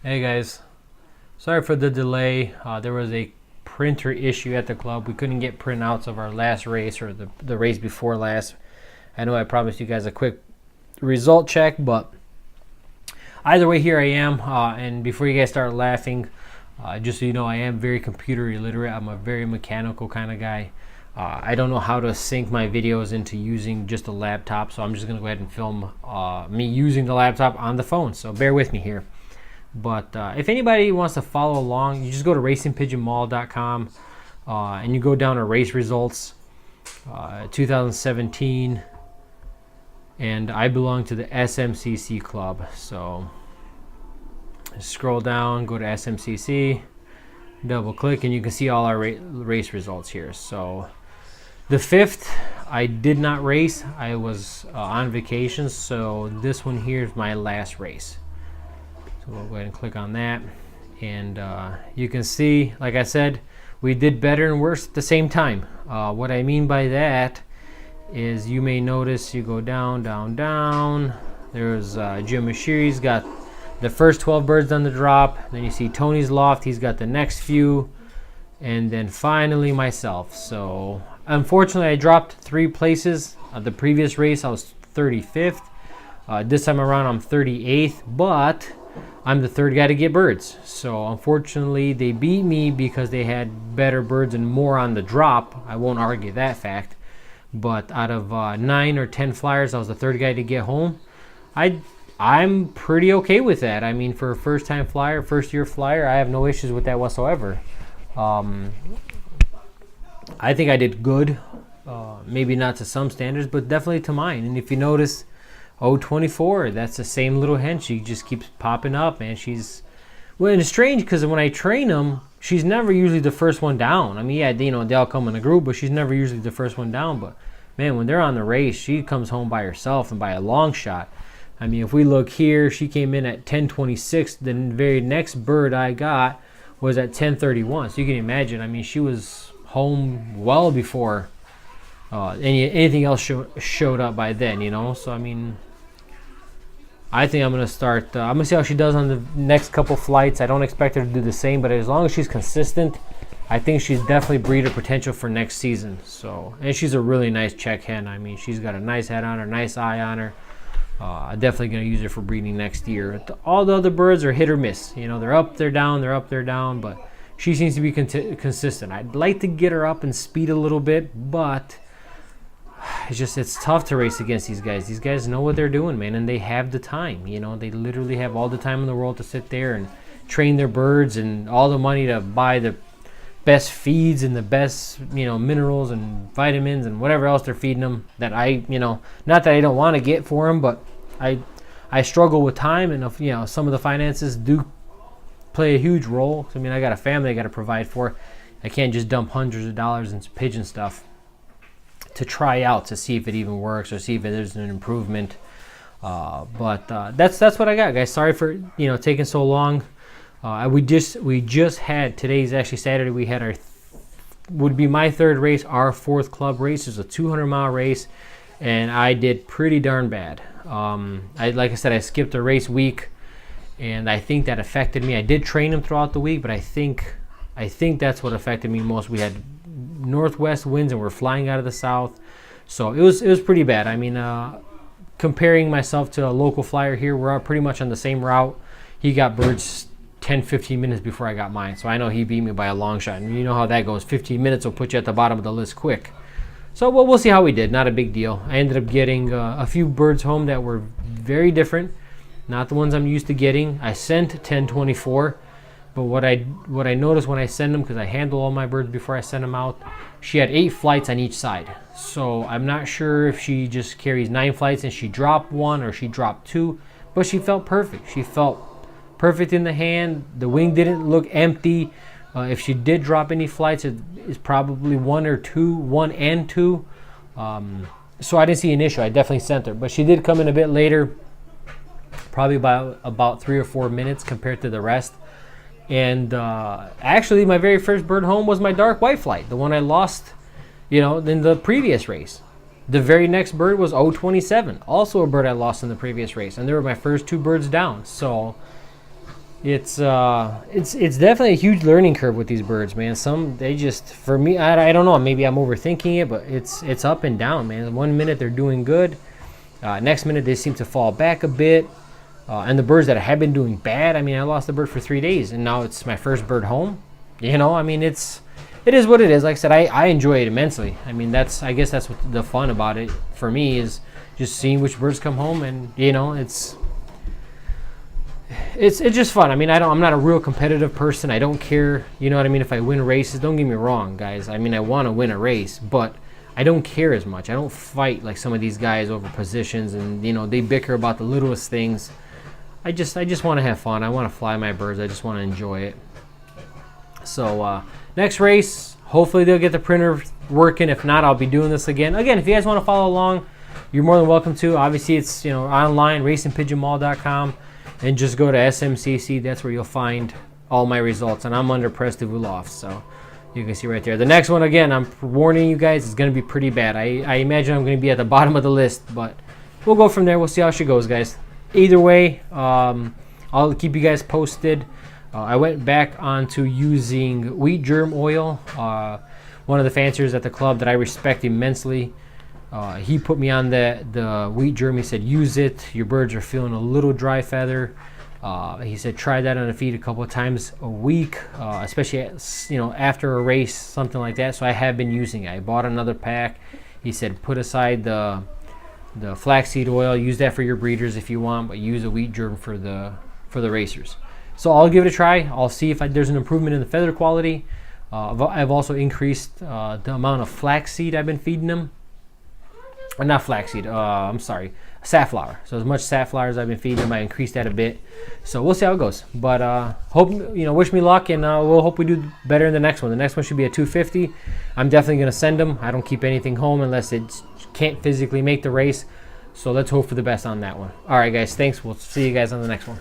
Hey guys, sorry for the delay. There was a printer issue at the club. We couldn't get printouts of our last race or the race before last. I know I promised you guys a quick result check, but either way, here I am. And before you guys start laughing, just so you know, I am very computer illiterate. I'm a very mechanical kind of guy. I don't know how to sync my videos into using just a laptop, so I'm just going to go ahead and film me using the laptop on the phone. So bear with me here. But if anybody wants to follow along, you just go to racingpigeonmall.com and you go down to race results 2017, and I belong to the SMCC club. So scroll down, go to SMCC, double click, and you can see all our race results here. So the 5th, I did not race. I was on vacation, so this one here is my last race. So we'll go ahead and click on that, and you can see, like I said, we did better and worse at the same time. What I mean by that is, you may notice, you go down, down, down. There's Jim Mashiri's got the first 12 birds on the drop. Then you see Tony's loft, he's got the next few, and then finally myself. So unfortunately, I dropped 3 places. The previous race I was 35th. This time around I'm 38th, but I'm the 3rd guy to get birds. So unfortunately, they beat me because they had better birds and more on the drop. I won't argue that fact. But out of 9 or 10 flyers, I was the 3rd guy to get home. I'm pretty okay with that. I mean, for a first-time flyer, first-year flyer, I have no issues with that whatsoever. I think I did good. Maybe not to some standards, but definitely to mine. And if you notice, 024, that's the same little hen. She just keeps popping up, and she's, well, and it's strange because when I train them, she's never usually the first one down. I mean, yeah, you know, they all come in a group, but she's never usually the first one down. But man, when they're on the race, she comes home by herself and by a long shot. I mean, if we look here, she came in at 10:26. The very next bird I got was at 10:31. So you can imagine, I mean, she was home well before anything else showed up by then, you know. So I mean, I think I'm gonna start. I'm gonna see how she does on the next couple flights. I don't expect her to do the same, but as long as she's consistent, I think she's definitely breeder potential for next season. So, and she's a really nice check hen. I mean, she's got a nice head on her, nice eye on her. I'm definitely gonna use her for breeding next year. All the other birds are hit or miss. You know, they're up, they're down, they're up, they're down. But she seems to be consistent. I'd like to get her up and speed a little bit, but it's tough to race against these guys. These guys know what they're doing, man, and they have the time. You know, they literally have all the time in the world to sit there and train their birds, and all the money to buy the best feeds and the best, you know, minerals and vitamins and whatever else they're feeding them. That I, you know, not that I don't want to get for them, but I struggle with time, and you know, some of the finances do play a huge role. I mean, I got a family I got to provide for. I can't just dump hundreds of dollars into pigeon stuff to try out to see if it even works or see if there's an improvement. But that's what I got, guys. Sorry for, you know, taking so long. We just had, today's actually Saturday, we had our would be my 3rd race, our 4th club race. It's a 200-mile race, and I did pretty darn bad. Like I said, I skipped a race week, and I think that affected me. I did train them throughout the week, but I think that's what affected me most. We had northwest winds and we're flying out of the south, so it was pretty bad. I mean, comparing myself to a local flyer here, we're pretty much on the same route. He got birds 10-15 minutes before I got mine, so I know he beat me by a long shot, and you know how that goes. 15 minutes will put you at the bottom of the list quick. So we'll see how we did. Not a big deal. I ended up getting a few birds home that were very different, not the ones I'm used to getting. I sent 1024. But what I noticed when I send them, because I handle all my birds before I send them out, she had 8 flights on each side. So I'm not sure if she just carries 9 flights and she dropped 1 or she dropped 2, but she felt perfect. She felt perfect in the hand. The wing didn't look empty. If she did drop any flights, it's probably 1 or 2, 1 and 2. So I didn't see an issue. I definitely sent her, but she did come in a bit later, probably about 3 or 4 minutes compared to the rest. And actually, my very first bird home was my dark white flight, the one I lost, you know, in the previous race. The very next bird was 027, also a bird I lost in the previous race, and they were my first 2 birds down. So It's definitely a huge learning curve with these birds, man. They just, for me, I don't know, maybe I'm overthinking it, but it's up and down, man. One minute they're doing good, next minute they seem to fall back a bit. And the birds that have been doing bad, I mean, I lost the bird for 3 days, and now it's my first bird home. I mean, it is what it is. Like I said, I enjoy it immensely. I mean, I guess that's what the fun about it for me is just seeing which birds come home, and it's just fun. I mean, I'm not a real competitive person. I don't care, you know what I mean, if I win races. Don't get me wrong, guys. I mean, I want to win a race, but I don't care as much. I don't fight like some of these guys over positions, and they bicker about the littlest things. I just want to have fun. I want to fly my birds. I just want to enjoy it. So next race, hopefully they'll get the printer working. If not, I'll be doing this again. Again, if you guys want to follow along, you're more than welcome to. Obviously, it's online, racingpigeonmall.com, and just go to SMCC. That's where you'll find all my results. And I'm under Prestivulov, so you can see right there. The next one, again, I'm warning you guys, is going to be pretty bad. I imagine I'm going to be at the bottom of the list, but we'll go from there. We'll see how she goes, guys. Either way, I'll keep you guys posted. I went back onto using wheat germ oil. One of the fanciers at the club that I respect immensely, he put me on the wheat germ. He said, use it. Your birds are feeling a little dry feather. He said, try that on the feed a couple of times a week, especially after a race, something like that. So I have been using it. I bought another pack. He said, put aside the flaxseed oil, use that for your breeders if you want, but use a wheat germ for the racers. So I'll give it a try. I'll see if there's an improvement in the feather quality. I've also increased the amount of flaxseed I've been feeding them. Not flaxseed, I'm sorry, safflower. So as much safflower as I've been feeding them, I increased that a bit. So we'll see how it goes. But wish me luck, and we'll hope we do better in the next one. The next one should be a 250. I'm definitely going to send them. I don't keep anything home unless it can't physically make the race. So let's hope for the best on that one. All right, guys, thanks. We'll see you guys on the next one.